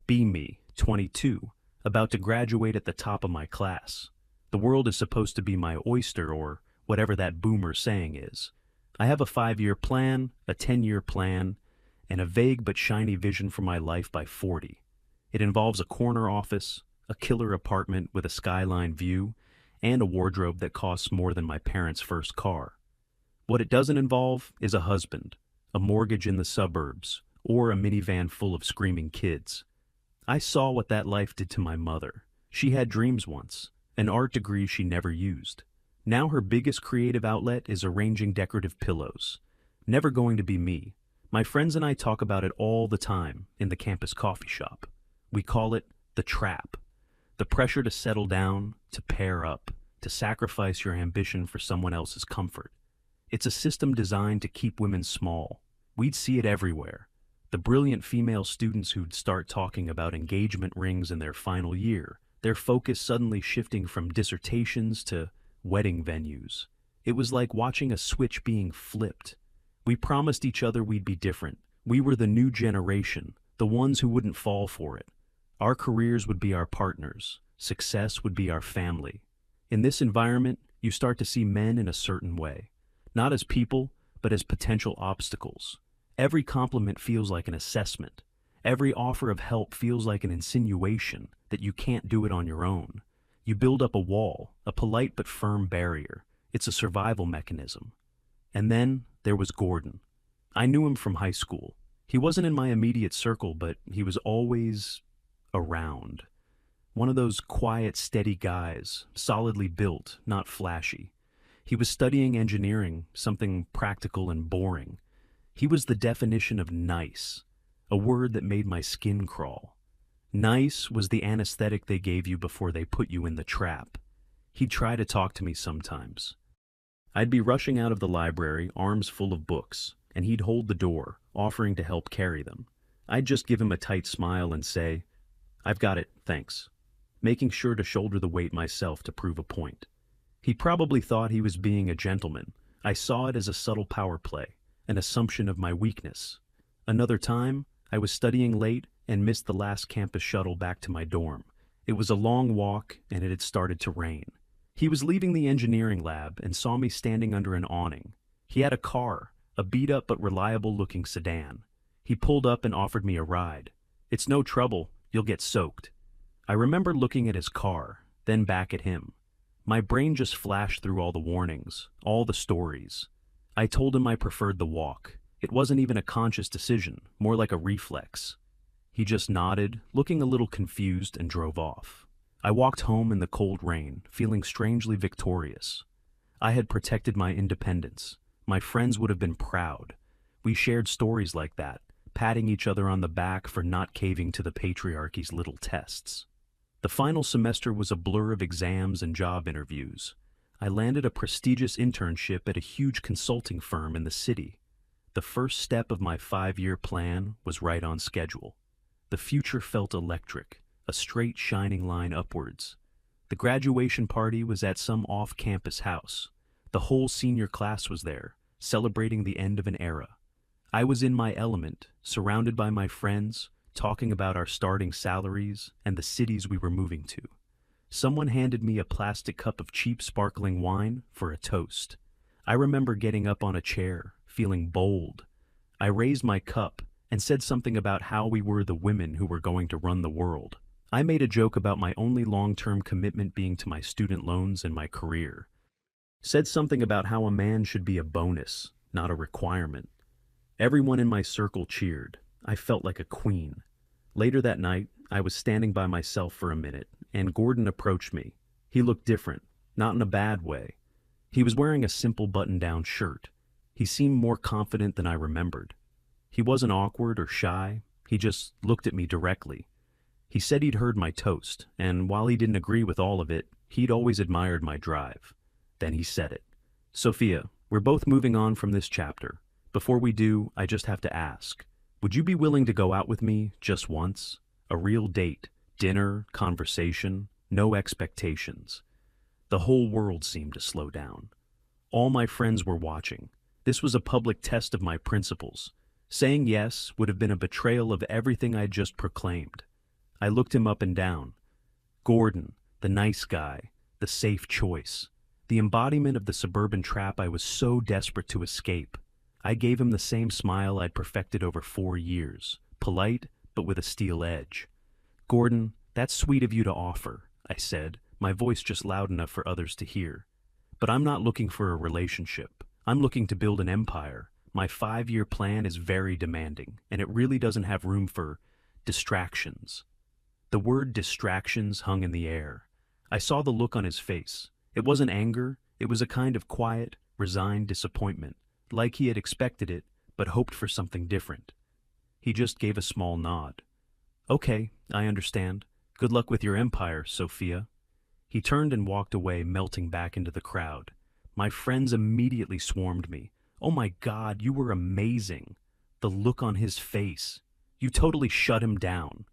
Be me, 22, about to graduate at the top of my class. The world is supposed to be my oyster or whatever that boomer saying is. I have a 5-year plan, a 10-year plan, and a vague but shiny vision for my life by 40. It involves a corner office, a killer apartment with a skyline view, and a wardrobe that costs more than my parents' first car. What it doesn't involve is a husband, a mortgage in the suburbs, or a minivan full of screaming kids. I saw what that life did to my mother. She had dreams once, an art degree she never used. Now her biggest creative outlet is arranging decorative pillows. Never going to be me. My friends and I talk about it all the time in the campus coffee shop. We call it the trap. The pressure to settle down, to pair up, to sacrifice your ambition for someone else's comfort. It's a system designed to keep women small. We'd see it everywhere. The brilliant female students who'd start talking about engagement rings in their final year, their focus suddenly shifting from dissertations to wedding venues. It was like watching a switch being flipped. We promised each other we'd be different. We were the new generation, the ones who wouldn't fall for it. Our careers would be our partners. Success would be our family. In this environment, you start to see men in a certain way. Not as people, but as potential obstacles. Every compliment feels like an assessment. Every offer of help feels like an insinuation that you can't do it on your own. You build up a wall, a polite but firm barrier. It's a survival mechanism. And then there was Gordon. I knew him from high school. He wasn't in my immediate circle, but he was always around. One of those quiet, steady guys, solidly built, not flashy. He was studying engineering, something practical and boring. He was the definition of nice, a word that made my skin crawl. Nice was the anesthetic they gave you before they put you in the trap. He'd try to talk to me sometimes. I'd be rushing out of the library, arms full of books, and he'd hold the door, offering to help carry them. I'd just give him a tight smile and say, "I've got it, thanks," making sure to shoulder the weight myself to prove a point. He probably thought he was being a gentleman. I saw it as a subtle power play, an assumption of my weakness. Another time, I was studying late and missed the last campus shuttle back to my dorm. It was a long walk, and it had started to rain. He was leaving the engineering lab and saw me standing under an awning. He had a car, a beat-up but reliable-looking sedan. He pulled up and offered me a ride. "It's no trouble, you'll get soaked." I remember looking at his car, then back at him. My brain just flashed through all the warnings, all the stories. I told him I preferred the walk. It wasn't even a conscious decision, more like a reflex. He just nodded, looking a little confused, and drove off. I walked home in the cold rain, feeling strangely victorious. I had protected my independence. My friends would have been proud. We shared stories like that, patting each other on the back for not caving to the patriarchy's little tests. The final semester was a blur of exams and job interviews. I landed a prestigious internship at a huge consulting firm in the city. The first step of my 5-year plan was right on schedule. The future felt electric, a straight shining line upwards. The graduation party was at some off-campus house. The whole senior class was there, celebrating the end of an era. I was in my element, surrounded by my friends, talking about our starting salaries and the cities we were moving to. Someone handed me a plastic cup of cheap sparkling wine for a toast. I remember getting up on a chair, feeling bold. I raised my cup and said something about how we were the women who were going to run the world. I made a joke about my only long-term commitment being to my student loans and my career. Said something about how a man should be a bonus, not a requirement. Everyone in my circle cheered. I felt like a queen. Later that night, I was standing by myself for a minute, and Gordon approached me. He looked different, not in a bad way. He was wearing a simple button-down shirt. He seemed more confident than I remembered. He wasn't awkward or shy. He just looked at me directly. He said he'd heard my toast, and while he didn't agree with all of it, he'd always admired my drive. Then he said it. "Sophia, we're both moving on from this chapter. Before we do, I just have to ask. Would you be willing to go out with me just once? A real date, dinner, conversation, no expectations." The whole world seemed to slow down. All my friends were watching. This was a public test of my principles. Saying yes would have been a betrayal of everything I'd just proclaimed. I looked him up and down. Gordon, the nice guy, the safe choice, the embodiment of the suburban trap I was so desperate to escape. I gave him the same smile I'd perfected over 4 years, polite but with a steel edge. Gordon, that's sweet of you to offer, I said, my voice just loud enough for others to hear. But I'm not looking for a relationship. I'm looking to build an empire. My 5-year plan is very demanding, and it really doesn't have room for distractions. The word distractions hung in the air. I saw the look on his face. It wasn't anger, it was a kind of quiet, resigned disappointment, like he had expected it, but hoped for something different. He just gave a small nod. Okay, I understand. Good luck with your empire, Sophia. He turned and walked away, melting back into the crowd. My friends immediately swarmed me. Oh my God, you were amazing. The look on his face. You totally shut him down.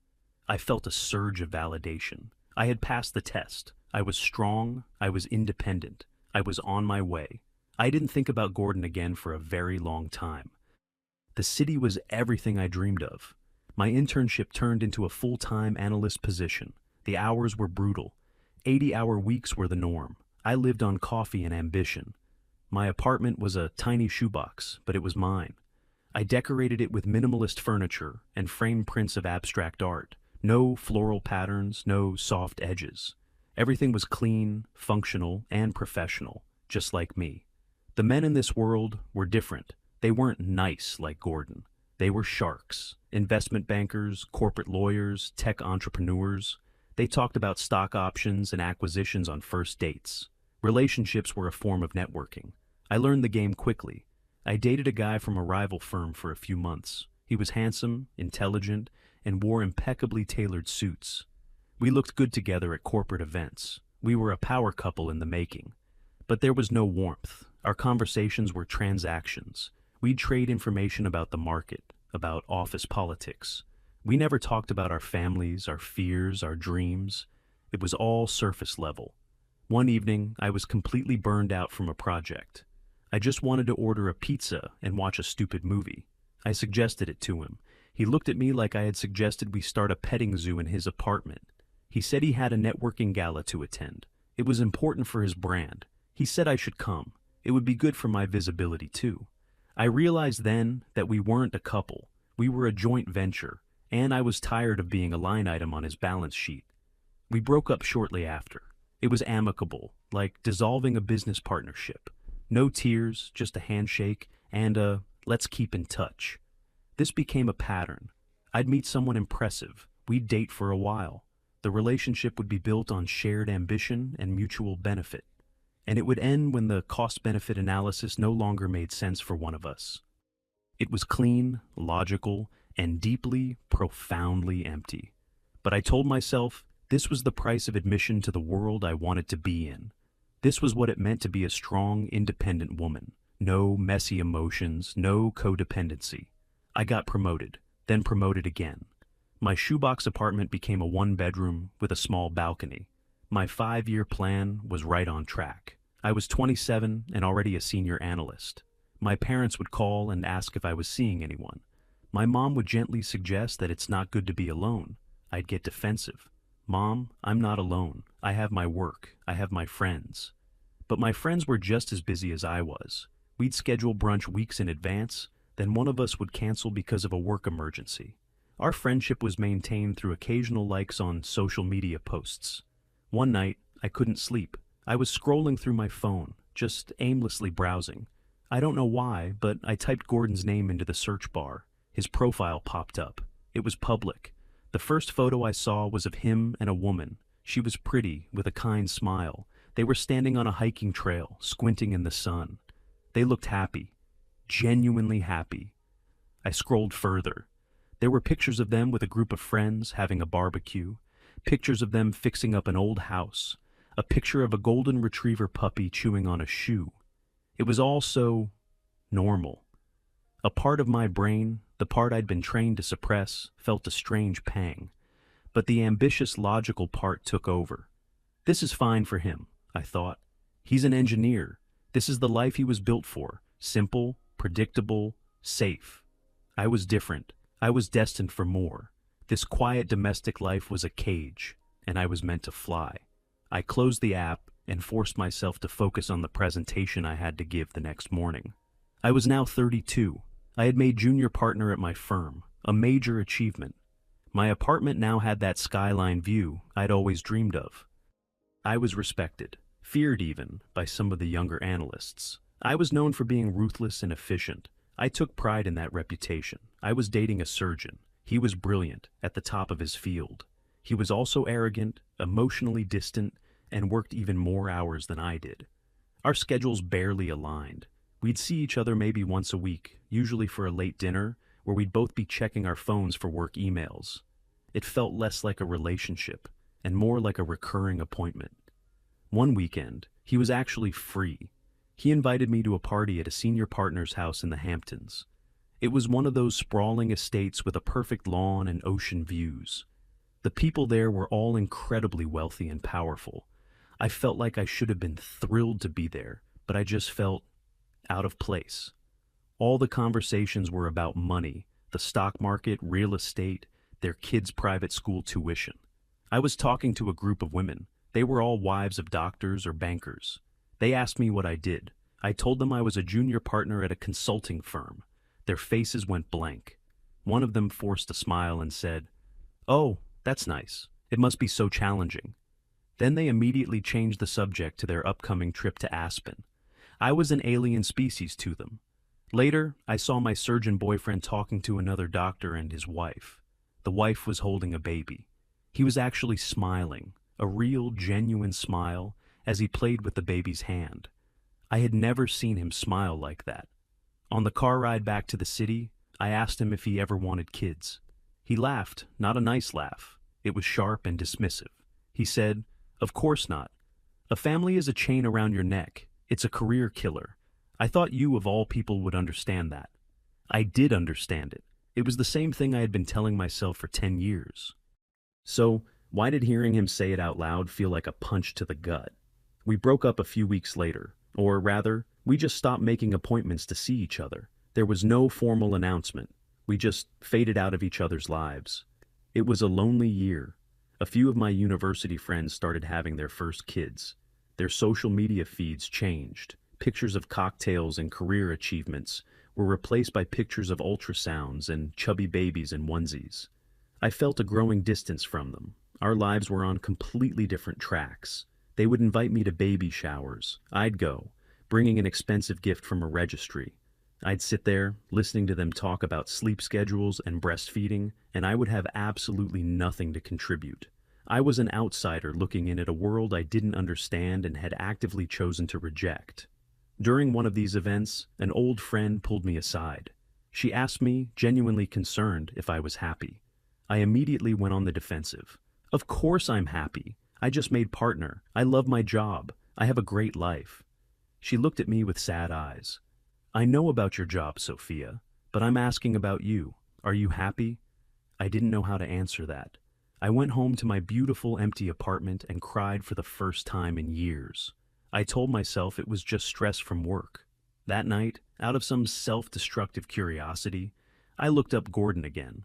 I felt a surge of validation. I had passed the test. I was strong. I was independent. I was on my way. I didn't think about Gordon again for a very long time. The city was everything I dreamed of. My internship turned into a full-time analyst position. The hours were brutal. 80-hour weeks were the norm. I lived on coffee and ambition. My apartment was a tiny shoebox, but it was mine. I decorated it with minimalist furniture and framed prints of abstract art. No floral patterns, no soft edges. Everything was clean, functional, and professional, just like me. The men in this world were different. They weren't nice like Gordon. They were sharks, investment bankers, corporate lawyers, tech entrepreneurs. They talked about stock options and acquisitions on first dates. Relationships were a form of networking. I learned the game quickly. I dated a guy from a rival firm for a few months. He was handsome, intelligent, and wore impeccably tailored suits. We looked good together at corporate events. We were a power couple in the making. But there was no warmth. Our conversations were transactions. We'd trade information about the market, about office politics. We never talked about our families, our fears, our dreams. It was all surface level. One evening, I was completely burned out from a project. I just wanted to order a pizza and watch a stupid movie. I suggested it to him. He looked at me like I had suggested we start a petting zoo in his apartment. He said he had a networking gala to attend. It was important for his brand. He said I should come. It would be good for my visibility too. I realized then that we weren't a couple. We were a joint venture, and I was tired of being a line item on his balance sheet. We broke up shortly after. It was amicable, like dissolving a business partnership. No tears, just a handshake, and a let's keep in touch. This became a pattern. I'd meet someone impressive. We'd date for a while. The relationship would be built on shared ambition and mutual benefit. And it would end when the cost-benefit analysis no longer made sense for one of us. It was clean, logical, and deeply, profoundly empty. But I told myself this was the price of admission to the world I wanted to be in. This was what it meant to be a strong, independent woman. No messy emotions, no codependency. I got promoted, then promoted again. My shoebox apartment became a 1-bedroom with a small balcony. My 5-year plan was right on track. I was 27 and already a senior analyst. My parents would call and ask if I was seeing anyone. My mom would gently suggest that it's not good to be alone. I'd get defensive. Mom, I'm not alone. I have my work. I have my friends. But my friends were just as busy as I was. We'd schedule brunch weeks in advance, then one of us would cancel because of a work emergency. Our friendship was maintained through occasional likes on social media posts. One night, I couldn't sleep. I was scrolling through my phone, just aimlessly browsing. I don't know why, but I typed Gordon's name into the search bar. His profile popped up. It was public. The first photo I saw was of him and a woman. She was pretty, with a kind smile. They were standing on a hiking trail, squinting in the sun. They looked happy. Genuinely happy. I scrolled further. There were pictures of them with a group of friends having a barbecue, pictures of them fixing up an old house, a picture of a golden retriever puppy chewing on a shoe. It was all so normal. A part of my brain, the part I'd been trained to suppress, felt a strange pang. But the ambitious, logical part took over. This is fine for him, I thought. He's an engineer. This is the life he was built for. Simple, predictable, safe. I was different. I was destined for more. This quiet domestic life was a cage, and I was meant to fly. I closed the app and forced myself to focus on the presentation I had to give the next morning. I was now 32. I had made junior partner at my firm, a major achievement. My apartment now had that skyline view I'd always dreamed of. I was respected, feared even, by some of the younger analysts. I was known for being ruthless and efficient. I took pride in that reputation. I was dating a surgeon. He was brilliant, at the top of his field. He was also arrogant, emotionally distant, and worked even more hours than I did. Our schedules barely aligned. We'd see each other maybe once a week, usually for a late dinner, where we'd both be checking our phones for work emails. It felt less like a relationship, and more like a recurring appointment. One weekend, he was actually free. He invited me to a party at a senior partner's house in the Hamptons. It was one of those sprawling estates with a perfect lawn and ocean views. The people there were all incredibly wealthy and powerful. I felt like I should have been thrilled to be there, but I just felt out of place. All the conversations were about money, the stock market, real estate, their kids' private school tuition. I was talking to a group of women. They were all wives of doctors or bankers. They asked me what I did. I told them I was a junior partner at a consulting firm. Their faces went blank. One of them forced a smile and said, "Oh, that's nice. It must be so challenging." Then they immediately changed the subject to their upcoming trip to Aspen. I was an alien species to them. Later, I saw my surgeon boyfriend talking to another doctor and his wife. The wife was holding a baby. He was actually smiling, a real, genuine smile, as he played with the baby's hand. I had never seen him smile like that. On the car ride back to the city, I asked him if he ever wanted kids. He laughed, not a nice laugh. It was sharp and dismissive. He said, "Of course not. A family is a chain around your neck. It's a career killer. I thought you, of all people, would understand that." I did understand it. It was the same thing I had been telling myself for 10 years. So, why did hearing him say it out loud feel like a punch to the gut? We broke up a few weeks later, or rather, we just stopped making appointments to see each other. There was no formal announcement. We just faded out of each other's lives. It was a lonely year. A few of my university friends started having their first kids. Their social media feeds changed. Pictures of cocktails and career achievements were replaced by pictures of ultrasounds and chubby babies in onesies. I felt a growing distance from them. Our lives were on completely different tracks. They would invite me to baby showers. I'd go, bringing an expensive gift from a registry. I'd sit there, listening to them talk about sleep schedules and breastfeeding, and I would have absolutely nothing to contribute. I was an outsider looking in at a world I didn't understand and had actively chosen to reject. During one of these events, an old friend pulled me aside. She asked me, genuinely concerned, if I was happy. I immediately went on the defensive. Of course I'm happy. I just made partner. I love my job. I have a great life. She looked at me with sad eyes. "I know about your job, Sophia, but I'm asking about you. Are you happy?" I didn't know how to answer that. I went home to my beautiful empty apartment and cried for the first time in years. I told myself it was just stress from work. That night, out of some self-destructive curiosity, I looked up Gordon again.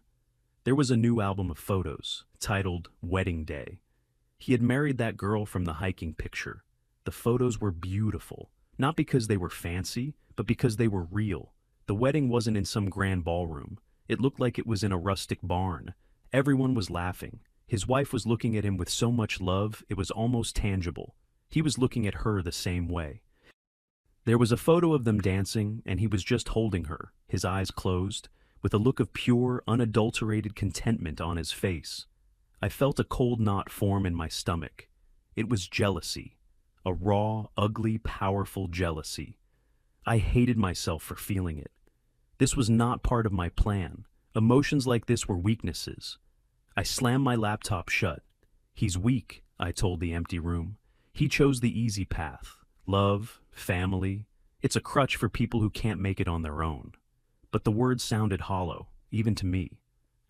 There was a new album of photos, titled Wedding Day. He had married that girl from the hiking picture. The photos were beautiful, not because they were fancy, but because they were real. The wedding wasn't in some grand ballroom. It looked like it was in a rustic barn. Everyone was laughing. His wife was looking at him with so much love, it was almost tangible. He was looking at her the same way. There was a photo of them dancing, and he was just holding her, his eyes closed, with a look of pure, unadulterated contentment on his face. I felt a cold knot form in my stomach. It was jealousy. A raw, ugly, powerful jealousy. I hated myself for feeling it. This was not part of my plan. Emotions like this were weaknesses. I slammed my laptop shut. "He's weak," I told the empty room. "He chose the easy path. Love, family. It's a crutch for people who can't make it on their own." But the words sounded hollow, even to me.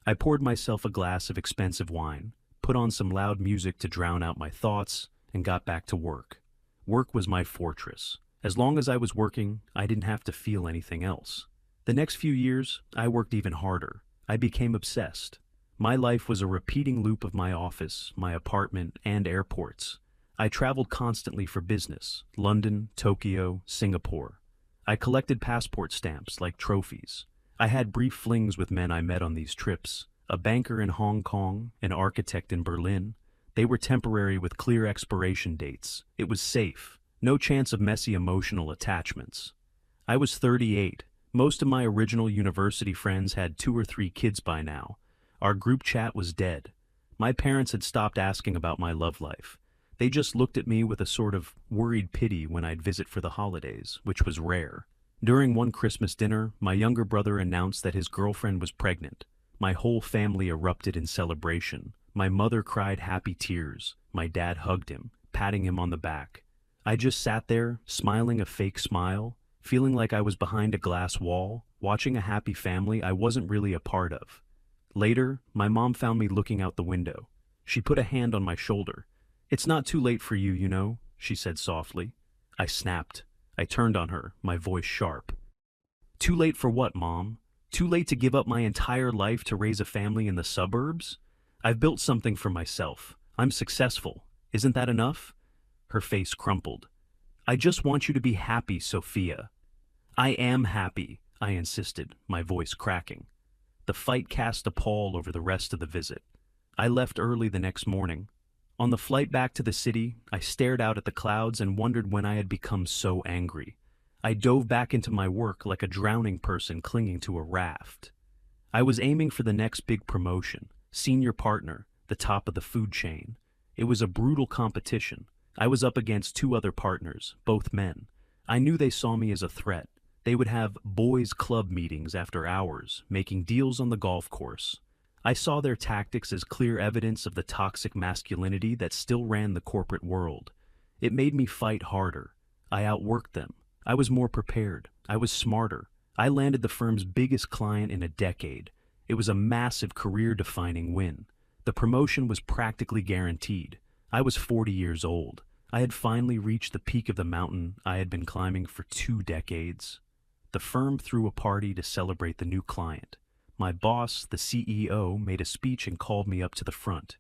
I poured myself a glass of expensive wine, put on some loud music to drown out my thoughts, and got back to work. Work was my fortress. As long as I was working, I didn't have to feel anything else. The next few years, I worked even harder. I became obsessed. My life was a repeating loop of my office, my apartment, and airports. I traveled constantly for business: London, Tokyo, Singapore. I collected passport stamps like trophies. I had brief flings with men I met on these trips: a banker in Hong Kong, an architect in Berlin. They were temporary with clear expiration dates. It was safe. No chance of messy emotional attachments. I was 38. Most of my original university friends had 2 or 3 kids by now. Our group chat was dead. My parents had stopped asking about my love life. They just looked at me with a sort of worried pity when I'd visit for the holidays, which was rare. During one Christmas dinner, my younger brother announced that his girlfriend was pregnant. My whole family erupted in celebration. My mother cried happy tears. My dad hugged him, patting him on the back. I just sat there, smiling a fake smile, feeling like I was behind a glass wall, watching a happy family I wasn't really a part of. Later, my mom found me looking out the window. She put a hand on my shoulder. "It's not too late for you, you know," she said softly. I snapped. I turned on her, my voice sharp. "Too late for what, Mom? Too late to give up my entire life to raise a family in the suburbs? I've built something for myself. I'm successful. Isn't that enough?" Her face crumpled. "I just want you to be happy, Sophia." "I am happy," I insisted, my voice cracking. The fight cast a pall over the rest of the visit. I left early the next morning. On the flight back to the city, I stared out at the clouds and wondered when I had become so angry. I dove back into my work like a drowning person clinging to a raft. I was aiming for the next big promotion, senior partner, the top of the food chain. It was a brutal competition. I was up against 2 other partners, both men. I knew they saw me as a threat. They would have boys' club meetings after hours, making deals on the golf course. I saw their tactics as clear evidence of the toxic masculinity that still ran the corporate world. It made me fight harder. I outworked them. I was more prepared. I was smarter. I landed the firm's biggest client in a decade. It was a massive career-defining win. The promotion was practically guaranteed. I was 40 years old. I had finally reached the peak of the mountain I had been climbing for 2 decades. The firm threw a party to celebrate the new client. My boss, the CEO, made a speech and called me up to the front.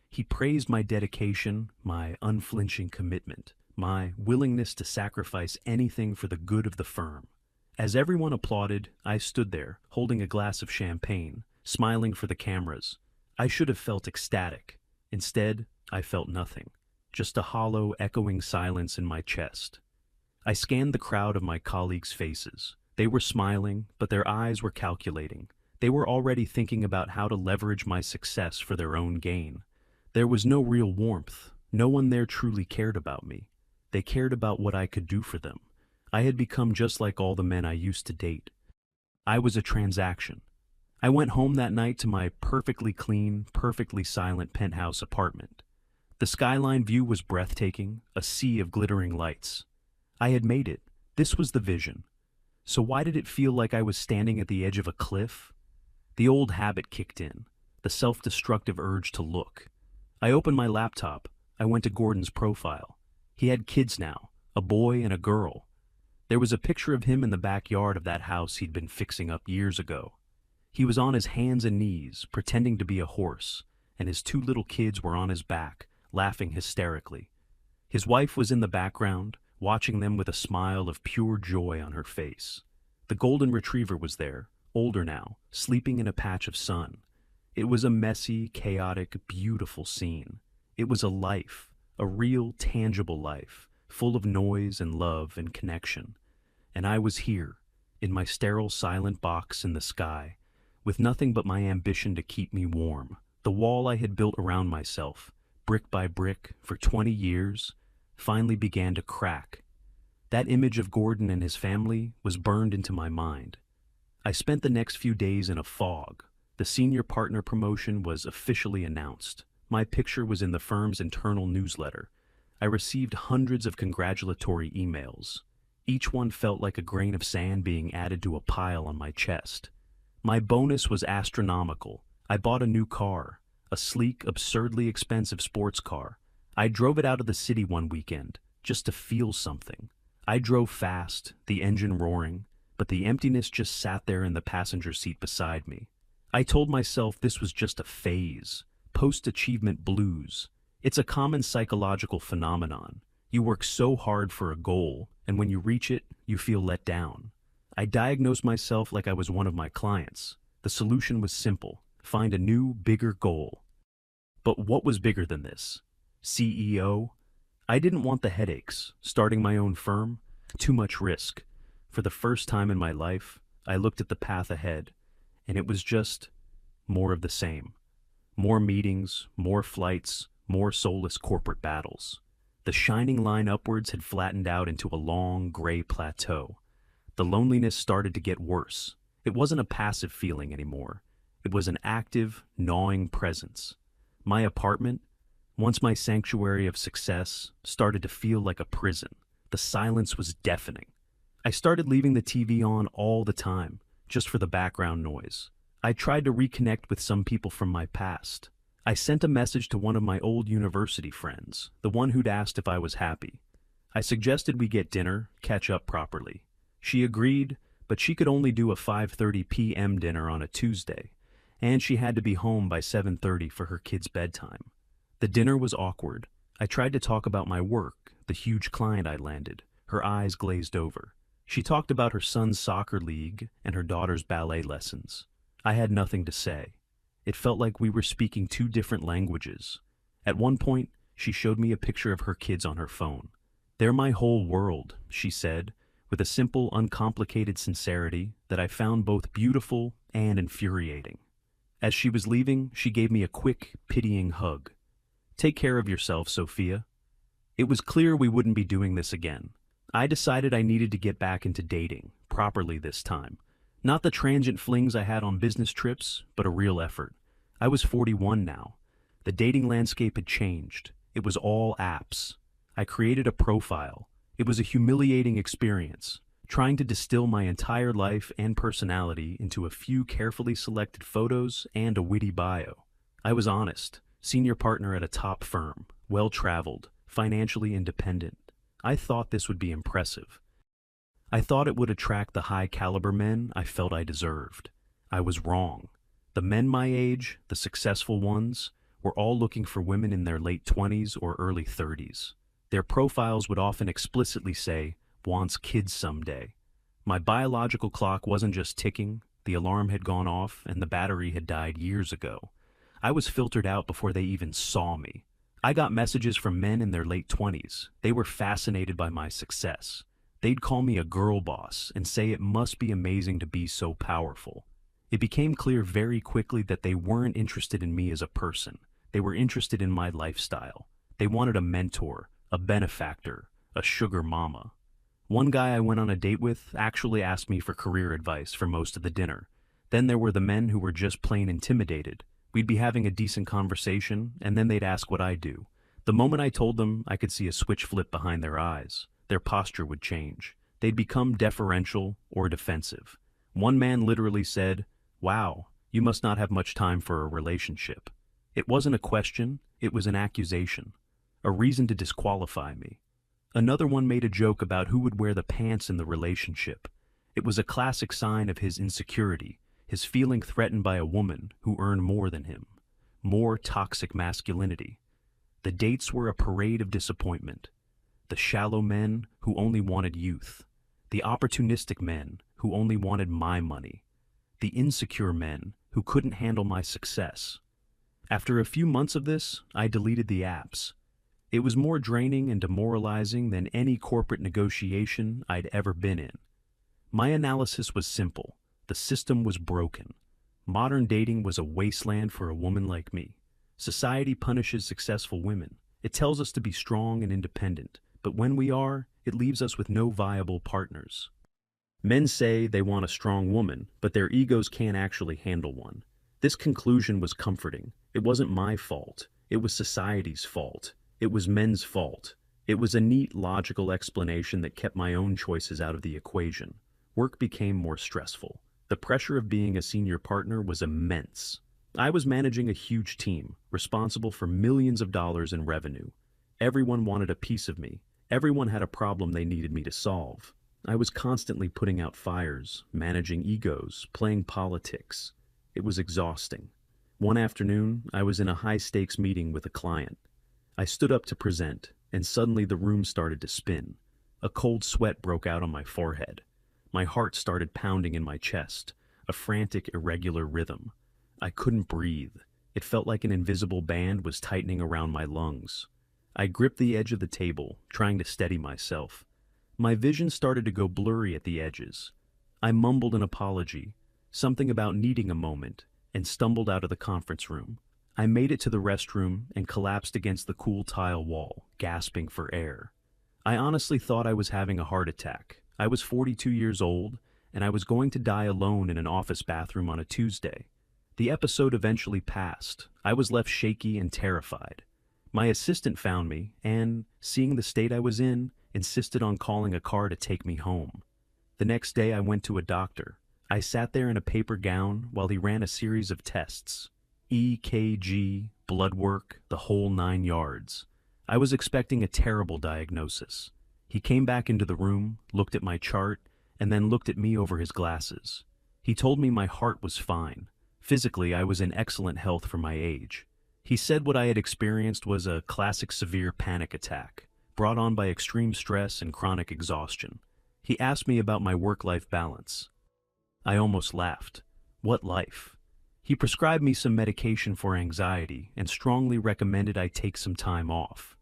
He praised my dedication, my unflinching commitment, my willingness to sacrifice anything for the good of the firm. As everyone applauded, I stood there, holding a glass of champagne, smiling for the cameras. I should have felt ecstatic. Instead, I felt nothing, just a hollow, echoing silence in my chest. I scanned the crowd of my colleagues' faces. They were smiling, but their eyes were calculating. They were already thinking about how to leverage my success for their own gain. There was no real warmth. No one there truly cared about me. They cared about what I could do for them. I had become just like all the men I used to date. I was a transaction. I went home that night to my perfectly clean, perfectly silent penthouse apartment. The skyline view was breathtaking, a sea of glittering lights. I had made it. This was the vision. So why did it feel like I was standing at the edge of a cliff? The old habit kicked in, the self-destructive urge to look. I opened my laptop. I went to Gordon's profile. He had kids now, a boy and a girl. There was a picture of him in the backyard of that house he'd been fixing up years ago. He was on his hands and knees, pretending to be a horse, and his 2 little kids were on his back, laughing hysterically. His wife was in the background, watching them with a smile of pure joy on her face. The golden retriever was there, older now, sleeping in a patch of sun. It was a messy, chaotic, beautiful scene. It was a life, a real, tangible life, full of noise and love and connection. And I was here, in my sterile, silent box in the sky, with nothing but my ambition to keep me warm. The wall I had built around myself, brick by brick, for 20 years, finally began to crack. That image of Gordon and his family was burned into my mind. I spent the next few days in a fog. The senior partner promotion was officially announced. My picture was in the firm's internal newsletter. I received hundreds of congratulatory emails. Each one felt like a grain of sand being added to a pile on my chest. My bonus was astronomical. I bought a new car, a sleek, absurdly expensive sports car. I drove it out of the city one weekend, just to feel something. I drove fast, the engine roaring, but the emptiness just sat there in the passenger seat beside me. I told myself this was just a phase, post-achievement blues. It's a common psychological phenomenon. You work so hard for a goal, and when you reach it, you feel let down. I diagnosed myself like I was one of my clients. The solution was simple: find a new, bigger goal. But what was bigger than this? CEO? I didn't want the headaches. Starting my own firm? Too much risk. For the first time in my life, I looked at the path ahead, and it was just more of the same. More meetings, more flights, more soulless corporate battles. The shining line upwards had flattened out into a long, gray plateau. The loneliness started to get worse. It wasn't a passive feeling anymore. It was an active, gnawing presence. My apartment, once my sanctuary of success, started to feel like a prison. The silence was deafening. I started leaving the TV on all the time, just for the background noise. I tried to reconnect with some people from my past. I sent a message to one of my old university friends, the one who'd asked if I was happy. I suggested we get dinner, catch up properly. She agreed, but she could only do a 5:30 p.m. dinner on a Tuesday, and she had to be home by 7:30 for her kid's bedtime. The dinner was awkward. I tried to talk about my work, the huge client I landed. Her eyes glazed over. She talked about her son's soccer league and her daughter's ballet lessons. I had nothing to say. It felt like we were speaking two different languages. At one point, she showed me a picture of her kids on her phone. "They're my whole world," she said, with a simple, uncomplicated sincerity that I found both beautiful and infuriating. As she was leaving, she gave me a quick, pitying hug. "Take care of yourself, Sophia." It was clear we wouldn't be doing this again. I decided I needed to get back into dating, properly this time. Not the transient flings I had on business trips, but a real effort. I was 41 now. The dating landscape had changed. It was all apps. I created a profile. It was a humiliating experience, trying to distill my entire life and personality into a few carefully selected photos and a witty bio. I was honest, senior partner at a top firm, well-traveled, financially independent. I thought this would be impressive. I thought it would attract the high-caliber men I felt I deserved. I was wrong. The men my age, the successful ones, were all looking for women in their late 20s or early 30s. Their profiles would often explicitly say, "wants kids someday." My biological clock wasn't just ticking, the alarm had gone off and the battery had died years ago. I was filtered out before they even saw me. I got messages from men in their late 20s. They were fascinated by my success. They'd call me a girl boss and say it must be amazing to be so powerful. It became clear very quickly that they weren't interested in me as a person. They were interested in my lifestyle. They wanted a mentor, a benefactor, a sugar mama. One guy I went on a date with actually asked me for career advice for most of the dinner. Then there were the men who were just plain intimidated. We'd be having a decent conversation, and then they'd ask what I do. The moment I told them, I could see a switch flip behind their eyes. Their posture would change. They'd become deferential or defensive. One man literally said, "Wow, you must not have much time for a relationship." It wasn't a question, it was an accusation. A reason to disqualify me. Another one made a joke about who would wear the pants in the relationship. It was a classic sign of his insecurity, his feeling threatened by a woman who earned more than him. More toxic masculinity. The dates were a parade of disappointment. The shallow men who only wanted youth. The opportunistic men who only wanted my money. The insecure men who couldn't handle my success. After a few months of this, I deleted the apps. It was more draining and demoralizing than any corporate negotiation I'd ever been in. My analysis was simple. The system was broken. Modern dating was a wasteland for a woman like me. Society punishes successful women. It tells us to be strong and independent, but when we are, it leaves us with no viable partners. Men say they want a strong woman, but their egos can't actually handle one. This conclusion was comforting. It wasn't my fault. It was society's fault. It was men's fault. It was a neat, logical explanation that kept my own choices out of the equation. Work became more stressful. The pressure of being a senior partner was immense. I was managing a huge team, responsible for millions of dollars in revenue. Everyone wanted a piece of me. Everyone had a problem they needed me to solve. I was constantly putting out fires, managing egos, playing politics. It was exhausting. One afternoon, I was in a high-stakes meeting with a client. I stood up to present, and suddenly the room started to spin. A cold sweat broke out on my forehead. My heart started pounding in my chest, a frantic, irregular rhythm. I couldn't breathe. It felt like an invisible band was tightening around my lungs. I gripped the edge of the table, trying to steady myself. My vision started to go blurry at the edges. I mumbled an apology, something about needing a moment, and stumbled out of the conference room. I made it to the restroom and collapsed against the cool tile wall, gasping for air. I honestly thought I was having a heart attack. I was 42 years old, and I was going to die alone in an office bathroom on a Tuesday. The episode eventually passed. I was left shaky and terrified. My assistant found me and, seeing the state I was in, insisted on calling a car to take me home. The next day I went to a doctor. I sat there in a paper gown while he ran a series of tests. EKG, blood work, the whole 9 yards. I was expecting a terrible diagnosis. He came back into the room, looked at my chart, and then looked at me over his glasses. He told me my heart was fine. Physically, I was in excellent health for my age. He said what I had experienced was a classic severe panic attack, brought on by extreme stress and chronic exhaustion. He asked me about my work-life balance. I almost laughed. What life? He prescribed me some medication for anxiety and strongly recommended I take some time off.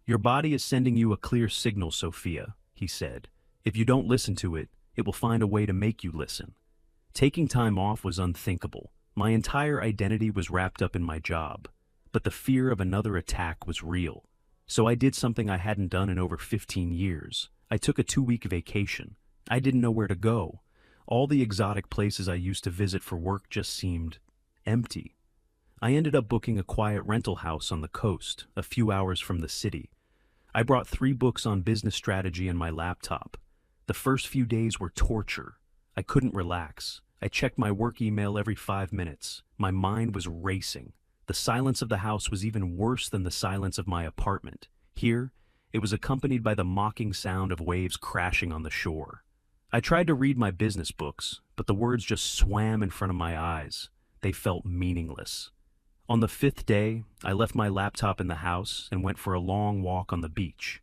Your body is sending you a clear signal, Sophia, he said. If you don't listen to it, it will find a way to make you listen. Taking time off was unthinkable. My entire identity was wrapped up in my job, but the fear of another attack was real. So I did something I hadn't done in over 15 years. I took a 2-week vacation. I didn't know where to go. All the exotic places I used to visit for work just seemed empty. I ended up booking a quiet rental house on the coast, a few hours from the city. I brought 3 books on business strategy and my laptop. The first few days were torture. I couldn't relax. I checked my work email every 5 minutes. My mind was racing. The silence of the house was even worse than the silence of my apartment. Here, it was accompanied by the mocking sound of waves crashing on the shore. I tried to read my business books, but the words just swam in front of my eyes. They felt meaningless. On the 5th day, I left my laptop in the house and went for a long walk on the beach.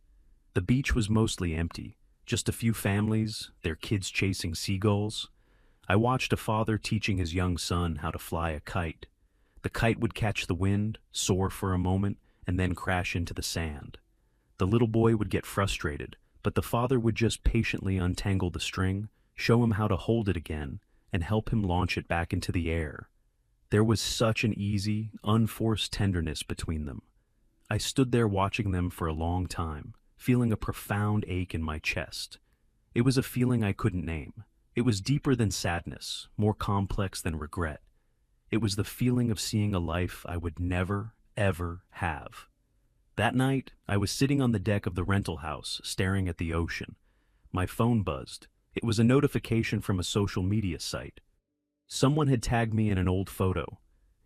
The beach was mostly empty, just a few families, their kids chasing seagulls. I watched a father teaching his young son how to fly a kite. The kite would catch the wind, soar for a moment, and then crash into the sand. The little boy would get frustrated, but the father would just patiently untangle the string, show him how to hold it again, and help him launch it back into the air. There was such an easy, unforced tenderness between them. I stood there watching them for a long time, feeling a profound ache in my chest. It was a feeling I couldn't name. It was deeper than sadness, more complex than regret. It was the feeling of seeing a life I would never, ever have. That night, I was sitting on the deck of the rental house, staring at the ocean. My phone buzzed. It was a notification from a social media site. Someone had tagged me in an old photo.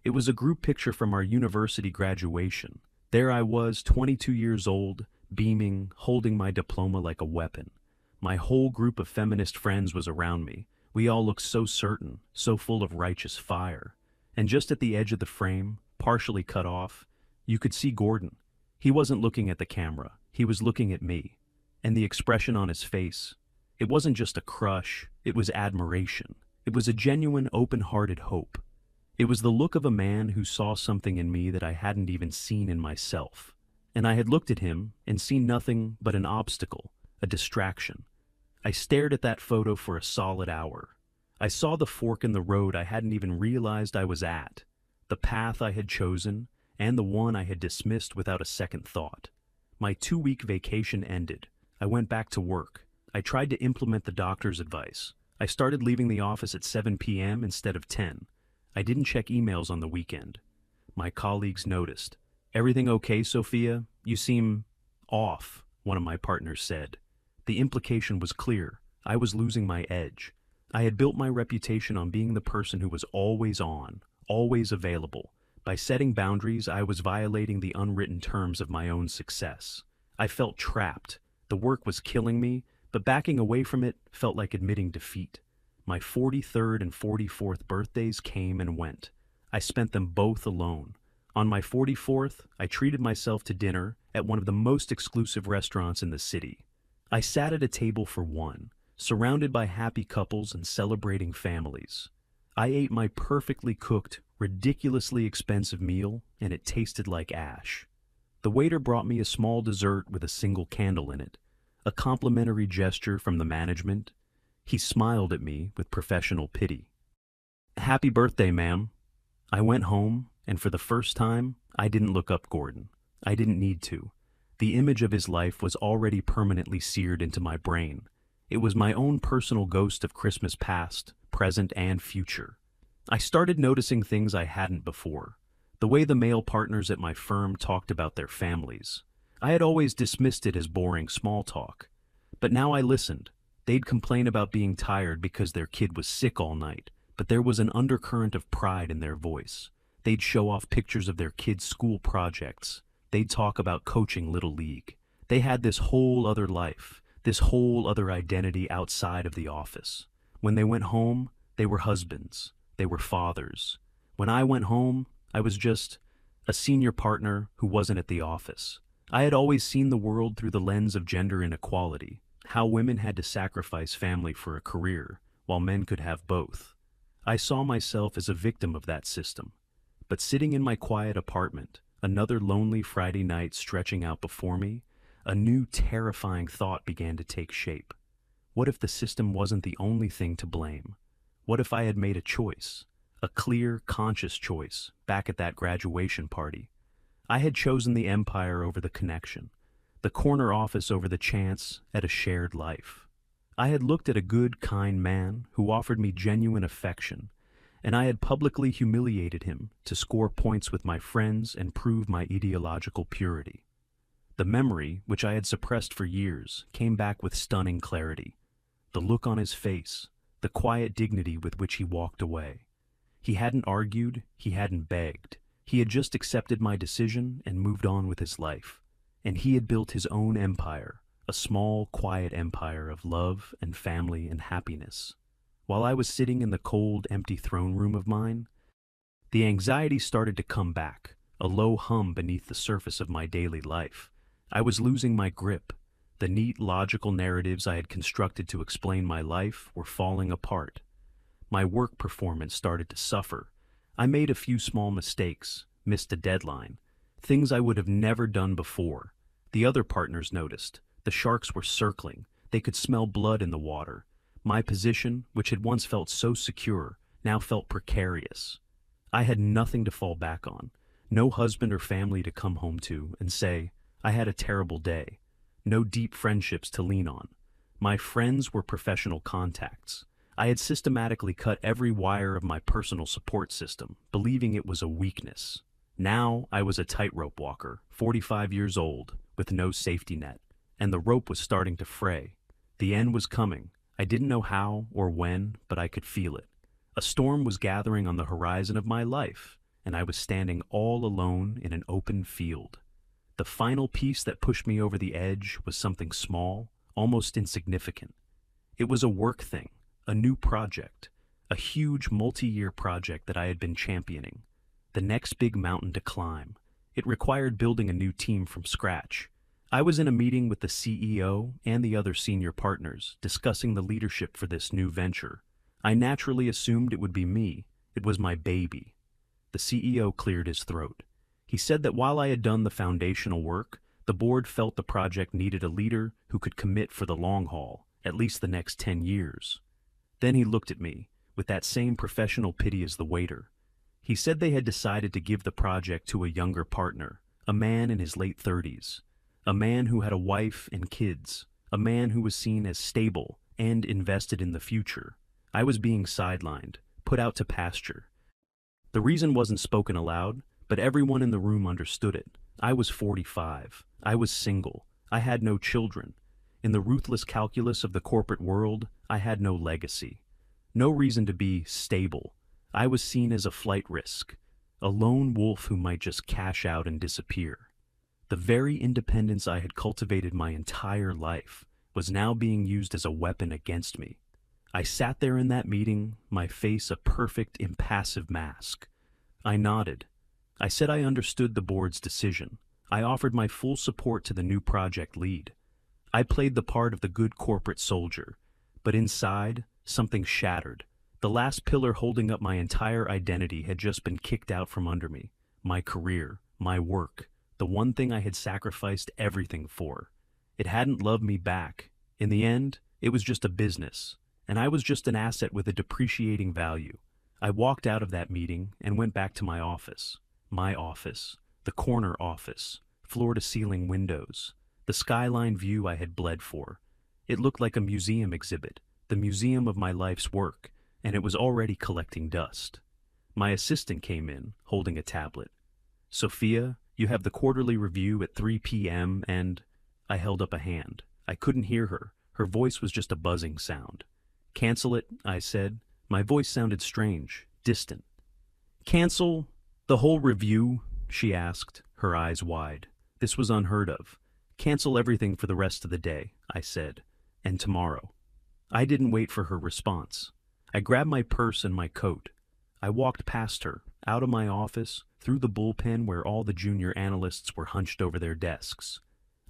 It was a group picture from our university graduation. There I was, 22 years old, beaming, holding my diploma like a weapon. My whole group of feminist friends was around me. We all looked so certain, so full of righteous fire. And just at the edge of the frame, partially cut off, you could see Gordon. He wasn't looking at the camera. He was looking at me. And the expression on his face, it wasn't just a crush, it was admiration. It was a genuine, open-hearted hope. It was the look of a man who saw something in me that I hadn't even seen in myself. And I had looked at him and seen nothing but an obstacle, a distraction. I stared at that photo for a solid hour. I saw the fork in the road I hadn't even realized I was at, the path I had chosen, and the one I had dismissed without a second thought. My 2-week vacation ended. I went back to work. I tried to implement the doctor's advice. I started leaving the office at 7 p.m. instead of 10. I didn't check emails on the weekend. My colleagues noticed. "Everything okay, Sophia? You seem off," one of my partners said. The implication was clear. I was losing my edge. I had built my reputation on being the person who was always on, always available. By setting boundaries, I was violating the unwritten terms of my own success. I felt trapped. The work was killing me, but backing away from it felt like admitting defeat. My 43rd and 44th birthdays came and went. I spent them both alone. On my 44th, I treated myself to dinner at one of the most exclusive restaurants in the city. I sat at a table for one, surrounded by happy couples and celebrating families. I ate my perfectly cooked, ridiculously expensive meal, and it tasted like ash. The waiter brought me a small dessert with a single candle in it, a complimentary gesture from the management. He smiled at me with professional pity. "Happy birthday, ma'am." I went home, and for the first time, I didn't look up Gordon. I didn't need to. The image of his life was already permanently seared into my brain. It was my own personal ghost of Christmas past, present, and future. I started noticing things I hadn't before. The way the male partners at my firm talked about their families. I had always dismissed it as boring small talk. But now I listened. They'd complain about being tired because their kid was sick all night, but there was an undercurrent of pride in their voice. They'd show off pictures of their kids' school projects. They'd talk about coaching Little League. They had this whole other life, this whole other identity outside of the office. When they went home, they were husbands. They were fathers. When I went home, I was just a senior partner who wasn't at the office. I had always seen the world through the lens of gender inequality, how women had to sacrifice family for a career, while men could have both. I saw myself as a victim of that system. But sitting in my quiet apartment, another lonely Friday night stretching out before me, a new terrifying thought began to take shape. What if the system wasn't the only thing to blame? What if I had made a choice, a clear, conscious choice, back at that graduation party? I had chosen the empire over the connection, the corner office over the chance at a shared life. I had looked at a good, kind man who offered me genuine affection, and I had publicly humiliated him to score points with my friends and prove my ideological purity. The memory, which I had suppressed for years, came back with stunning clarity. The look on his face, the quiet dignity with which he walked away. He hadn't argued, he hadn't begged. He had just accepted my decision and moved on with his life. And he had built his own empire, a small, quiet empire of love and family and happiness. While I was sitting in the cold, empty throne room of mine, the anxiety started to come back, a low hum beneath the surface of my daily life. I was losing my grip. The neat, logical narratives I had constructed to explain my life were falling apart. My work performance started to suffer. I made a few small mistakes, missed a deadline, things I would have never done before. The other partners noticed. The sharks were circling. They could smell blood in the water. My position, which had once felt so secure, now felt precarious. I had nothing to fall back on, no husband or family to come home to and say, I had a terrible day. No deep friendships to lean on. My friends were professional contacts. I had systematically cut every wire of my personal support system, believing it was a weakness. Now I was a tightrope walker, 45 years old, with no safety net, and the rope was starting to fray. The end was coming. I didn't know how or when, but I could feel it. A storm was gathering on the horizon of my life, and I was standing all alone in an open field. The final piece that pushed me over the edge was something small, almost insignificant. It was a work thing, a new project, a huge multi-year project that I had been championing. The next big mountain to climb. It required building a new team from scratch. I was in a meeting with the CEO and the other senior partners, discussing the leadership for this new venture. I naturally assumed it would be me. It was my baby. The CEO cleared his throat. He said that while I had done the foundational work, the board felt the project needed a leader who could commit for the long haul, at least the next 10 years. Then he looked at me, with that same professional pity as the waiter. He said they had decided to give the project to a younger partner, a man in his late 30s, a man who had a wife and kids, a man who was seen as stable and invested in the future. I was being sidelined, put out to pasture. The reason wasn't spoken aloud, but everyone in the room understood it. I was 45. I was single. I had no children. In the ruthless calculus of the corporate world, I had no legacy. No reason to be stable. I was seen as a flight risk, a lone wolf who might just cash out and disappear. The very independence I had cultivated my entire life was now being used as a weapon against me. I sat there in that meeting, my face a perfect impassive mask. I nodded. I said I understood the board's decision. I offered my full support to the new project lead. I played the part of the good corporate soldier, but inside, something shattered. The last pillar holding up my entire identity had just been kicked out from under me. My career, my work, the one thing I had sacrificed everything for. It hadn't loved me back. In the end, it was just a business, and I was just an asset with a depreciating value. I walked out of that meeting and went back to my office. My office, the corner office, floor-to-ceiling windows, the skyline view I had bled for. It looked like a museum exhibit, the museum of my life's work, and it was already collecting dust. My assistant came in, holding a tablet. "Sophia, you have the quarterly review at 3 p.m. and—" I held up a hand. I couldn't hear her. Her voice was just a buzzing sound. "Cancel it," I said. My voice sounded strange, distant. "Cancel the whole review?" she asked, her eyes wide. This was unheard of. "Cancel everything for the rest of the day," I said, "and tomorrow." I didn't wait for her response. I grabbed my purse and my coat. I walked past her, out of my office, through the bullpen where all the junior analysts were hunched over their desks.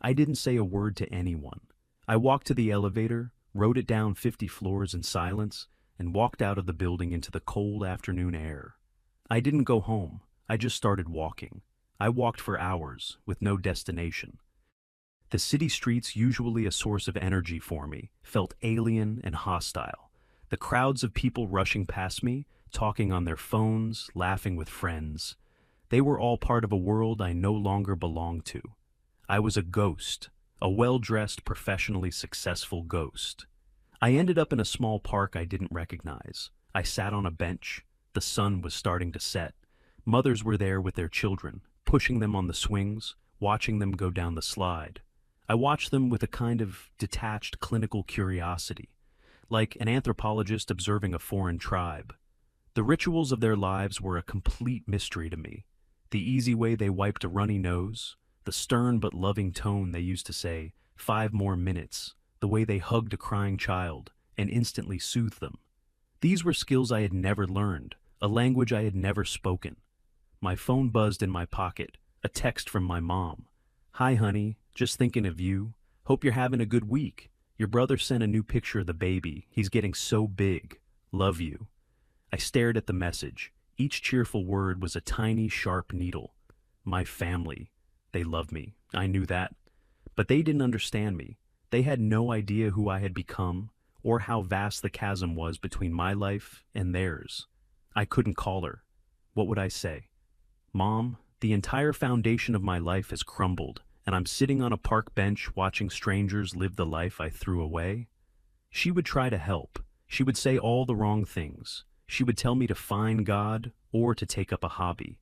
I didn't say a word to anyone. I walked to the elevator, rode it down 50 floors in silence, and walked out of the building into the cold afternoon air. I didn't go home. I just started walking. I walked for hours, with no destination. The city streets, usually a source of energy for me, felt alien and hostile. The crowds of people rushing past me, talking on their phones, laughing with friends. They were all part of a world I no longer belonged to. I was a ghost, a well-dressed, professionally successful ghost. I ended up in a small park I didn't recognize. I sat on a bench. The sun was starting to set. Mothers were there with their children, pushing them on the swings, watching them go down the slide. I watched them with a kind of detached clinical curiosity, like an anthropologist observing a foreign tribe. The rituals of their lives were a complete mystery to me. The easy way they wiped a runny nose, the stern but loving tone they used to say, 5 more minutes, the way they hugged a crying child and instantly soothed them. These were skills I had never learned, a language I had never spoken. My phone buzzed in my pocket, a text from my mom. "Hi, honey, just thinking of you. Hope you're having a good week. Your brother sent a new picture of the baby. He's getting so big. Love you." I stared at the message. Each cheerful word was a tiny, sharp needle. My family. They loved me. I knew that. But they didn't understand me. They had no idea who I had become, or how vast the chasm was between my life and theirs. I couldn't call her. What would I say? "Mom, the entire foundation of my life has crumbled, and I'm sitting on a park bench watching strangers live the life I threw away?" She would try to help. She would say all the wrong things. She would tell me to find God or to take up a hobby.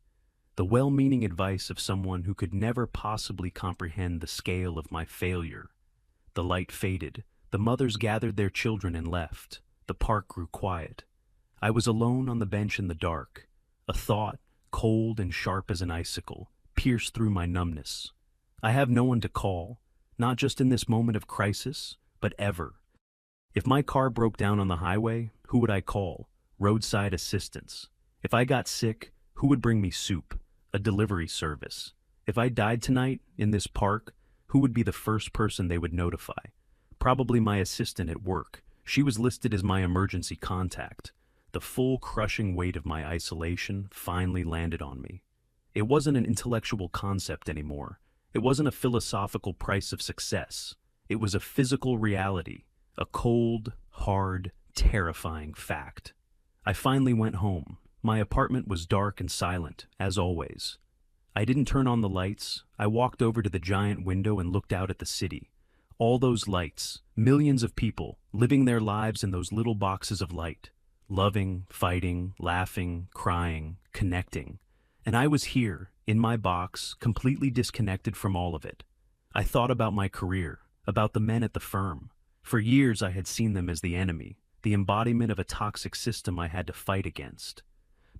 The well-meaning advice of someone who could never possibly comprehend the scale of my failure. The light faded. The mothers gathered their children and left. The park grew quiet. I was alone on the bench in the dark. A thought, cold and sharp as an icicle, pierced through my numbness. I have no one to call, not just in this moment of crisis, but ever. If my car broke down on the highway, who would I call? Roadside assistance. If I got sick, who would bring me soup? A delivery service. If I died tonight, in this park, who would be the first person they would notify? Probably my assistant at work. She was listed as my emergency contact. The full crushing weight of my isolation finally landed on me. It wasn't an intellectual concept anymore. It wasn't a philosophical price of success. It was a physical reality, a cold, hard, terrifying fact. I finally went home. My apartment was dark and silent, as always. I didn't turn on the lights. I walked over to the giant window and looked out at the city. All those lights, millions of people, living their lives in those little boxes of light. Loving, fighting, laughing, crying, connecting. And I was here, in my box, completely disconnected from all of it. I thought about my career, about the men at the firm. For years I had seen them as the enemy, the embodiment of a toxic system I had to fight against.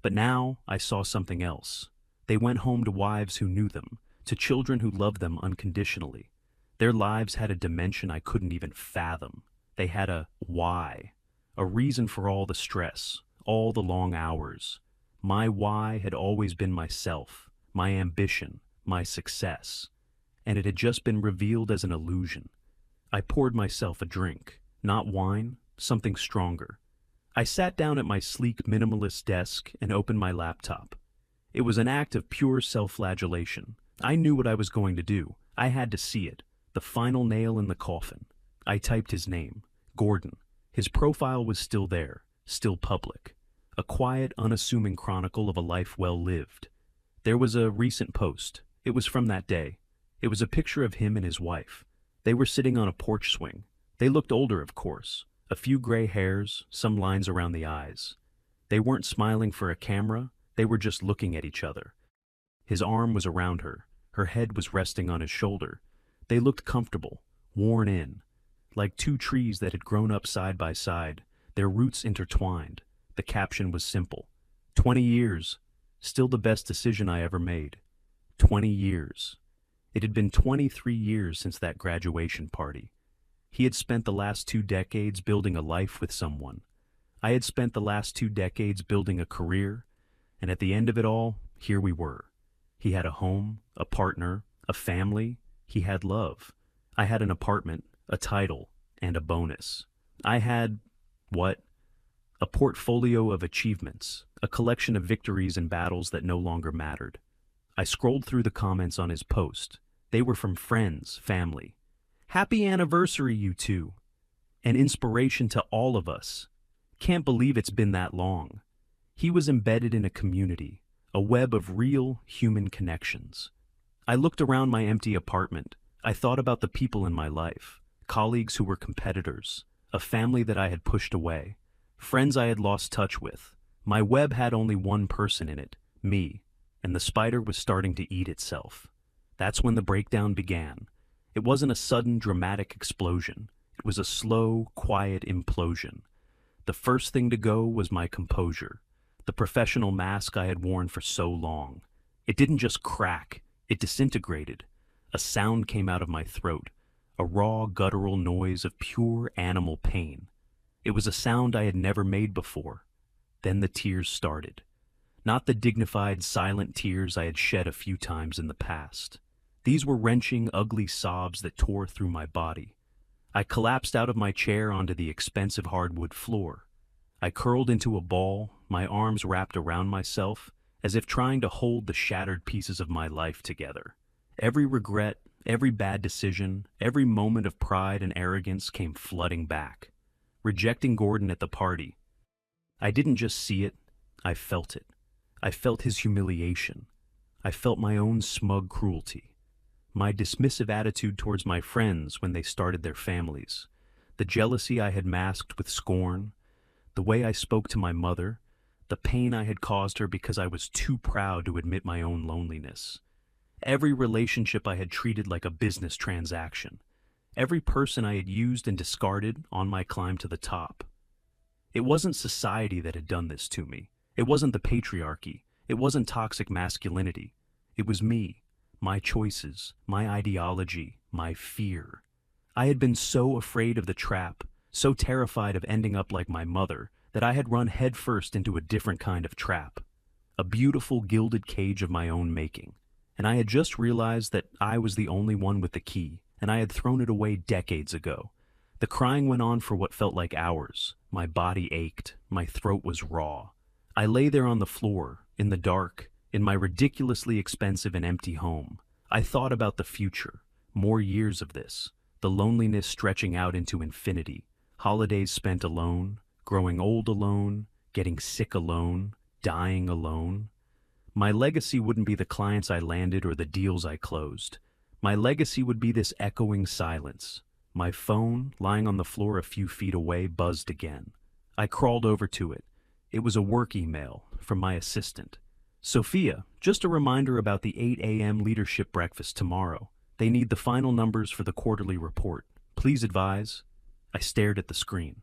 But now I saw something else. They went home to wives who knew them, to children who loved them unconditionally. Their lives had a dimension I couldn't even fathom. They had a why. a reason for all the stress, all the long hours. My why had always been myself, my ambition, my success, and it had just been revealed as an illusion. I poured myself a drink, not wine, something stronger. I sat down at my sleek minimalist desk and opened my laptop. It was an act of pure self-flagellation. I knew what I was going to do. I had to see it, the final nail in the coffin. I typed his name, Gordon. His profile was still there, still public. A quiet, unassuming chronicle of a life well lived. There was a recent post. It was from that day. It was a picture of him and his wife. They were sitting on a porch swing. They looked older, of course. A few gray hairs, some lines around the eyes. They weren't smiling for a camera, they were just looking at each other. His arm was around her. Her head was resting on his shoulder. They looked comfortable, worn in, like two trees that had grown up side by side, their roots intertwined. The caption was simple. 20 years, still the best decision I ever made. 20 years. It had been 23 years since that graduation party. He had spent the last 2 decades building a life with someone. I had spent the last 2 decades building a career, and at the end of it all, here we were. He had a home, a partner, a family. He had love. I had an apartment, a title, and a bonus. I had, what? A portfolio of achievements, a collection of victories and battles that no longer mattered. I scrolled through the comments on his post. They were from friends, family. Happy anniversary, you two. An inspiration to all of us. Can't believe it's been that long. He was embedded in a community, a web of real human connections. I looked around my empty apartment. I thought about the people in my life, colleagues who were competitors, a family that I had pushed away, friends I had lost touch with. My web had only one person in it, me, and the spider was starting to eat itself. That's when the breakdown began. It wasn't a sudden, dramatic explosion. It was a slow, quiet implosion. The first thing to go was my composure, the professional mask I had worn for so long. It didn't just crack, it disintegrated. A sound came out of my throat, a raw, guttural noise of pure animal pain. It was a sound I had never made before. Then the tears started. Not the dignified, silent tears I had shed a few times in the past. These were wrenching, ugly sobs that tore through my body. I collapsed out of my chair onto the expensive hardwood floor. I curled into a ball, my arms wrapped around myself, as if trying to hold the shattered pieces of my life together. Every regret, every bad decision, every moment of pride and arrogance came flooding back. Rejecting Gordon at the party. I didn't just see it, I felt it. I felt his humiliation. I felt my own smug cruelty. My dismissive attitude towards my friends when they started their families, the jealousy I had masked with scorn, the way I spoke to my mother, the pain I had caused her because I was too proud to admit my own loneliness. Every relationship I had treated like a business transaction, every person I had used and discarded on my climb to the top. It wasn't society that had done this to me. It wasn't the patriarchy. It wasn't toxic masculinity. It was me. My choices, my ideology, my fear. I had been so afraid of the trap, so terrified of ending up like my mother, that I had run headfirst into a different kind of trap, a beautiful gilded cage of my own making. And I had just realized that I was the only one with the key, and I had thrown it away decades ago. The crying went on for what felt like hours. My body ached, my throat was raw. I lay there on the floor, in the dark, in my ridiculously expensive and empty home. I thought about the future, more years of this, the loneliness stretching out into infinity, holidays spent alone, growing old alone, getting sick alone, dying alone. My legacy wouldn't be the clients I landed or the deals I closed. My legacy would be this echoing silence. My phone, lying on the floor a few feet away, buzzed again. I crawled over to it. It was a work email from my assistant. Sophia, just a reminder about the 8 a.m. leadership breakfast tomorrow. They need the final numbers for the quarterly report. Please advise. I stared at the screen.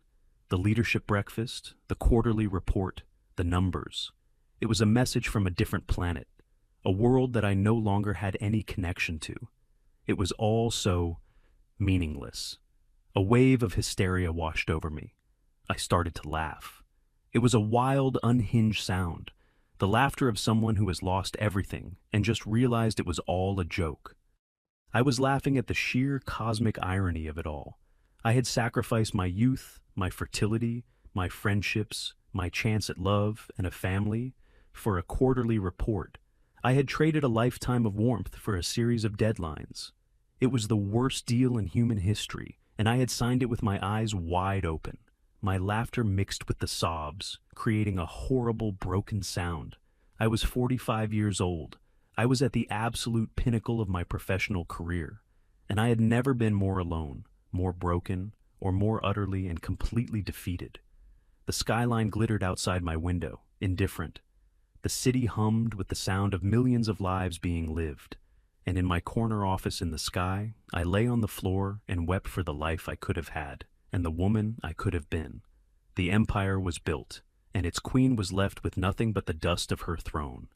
The leadership breakfast, the quarterly report, the numbers. It was a message from a different planet, a world that I no longer had any connection to. It was all so meaningless. A wave of hysteria washed over me. I started to laugh. It was a wild, unhinged sound, the laughter of someone who has lost everything and just realized it was all a joke. I was laughing at the sheer cosmic irony of it all. I had sacrificed my youth, my fertility, my friendships, my chance at love and a family for a quarterly report. I had traded a lifetime of warmth for a series of deadlines. It was the worst deal in human history, and I had signed it with my eyes wide open. My laughter mixed with the sobs, creating a horrible broken sound. I was 45 years old. I was at the absolute pinnacle of my professional career, and I had never been more alone, more broken, or more utterly and completely defeated. The skyline glittered outside my window, indifferent. The city hummed with the sound of millions of lives being lived, and in my corner office in the sky, I lay on the floor and wept for the life I could have had, and the woman I could have been. The empire was built, and its queen was left with nothing but the dust of her throne,